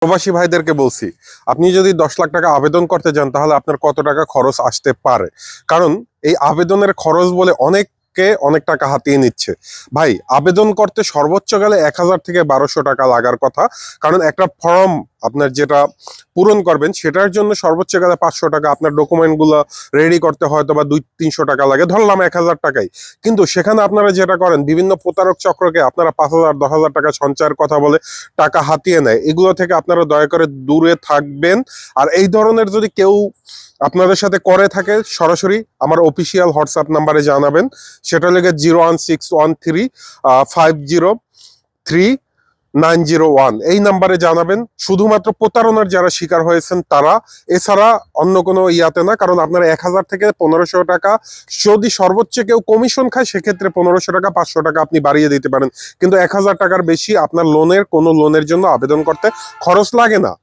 প্রবাসী ভাইদেরকে বলছি, আপনি যদি 10 লাখ টাকা আবেদন করতে যান তাহলে আপনার কত টাকা খরচ আসতে পারে। কারণ এই আবেদনের খরচ বলে অনেক টাকা হাতিয়ে নিচ্ছে। ভাই, আবেদন করতে সর্বোচ্চ গেলে 1000 থেকে 1200 টাকা লাগার কথা। কারণ একটা ফর্ম আপনার যেটা পূরণ করবেন সেটার জন্য সর্বোচ্চ গেলে 500 টাকা, আপনার ডকুমেন্ট গুলো রেডি করতে হয়তো বা 200-300 টাকা লাগে, ধরলাম 1000 টাকাই। কিন্তু সেখানে আপনারা যেটা করেন, বিভিন্ন প্রতারক চক্রকে আপনারা 5000-10,000 টাকা সঞ্চয়ের কথা বলে টাকা হাতিয়ে নেয়। এগুলো থেকে আপনারা দয়া করে দূরে থাকবেন। আর এই ধরনের যদি কেউ আপনাদের সাথে করে থাকে, সরাসরি আমার অফিসিয়াল হোয়াটসঅ্যাপ নাম্বারে জানাবেন। সেটা লেগে 01613503901 এই নাম্বারে জানাবেন। শুধুমাত্র প্রতারণার যারা শিকার হয়েছেন তারা, এছাড়া অন্য কোনো ইয়াতে না। কারণ আপনারা 1000 থেকে 1500 টাকা, যদি সর্বোচ্চ কেউ কমিশন খায় সেক্ষেত্রে 1500 টাকা 500 টাকা আপনি বাড়িয়ে দিতে পারেন। কিন্তু 1000 টাকার বেশি আপনার কোনো লোনের জন্য আবেদন করতে খরচ লাগে না।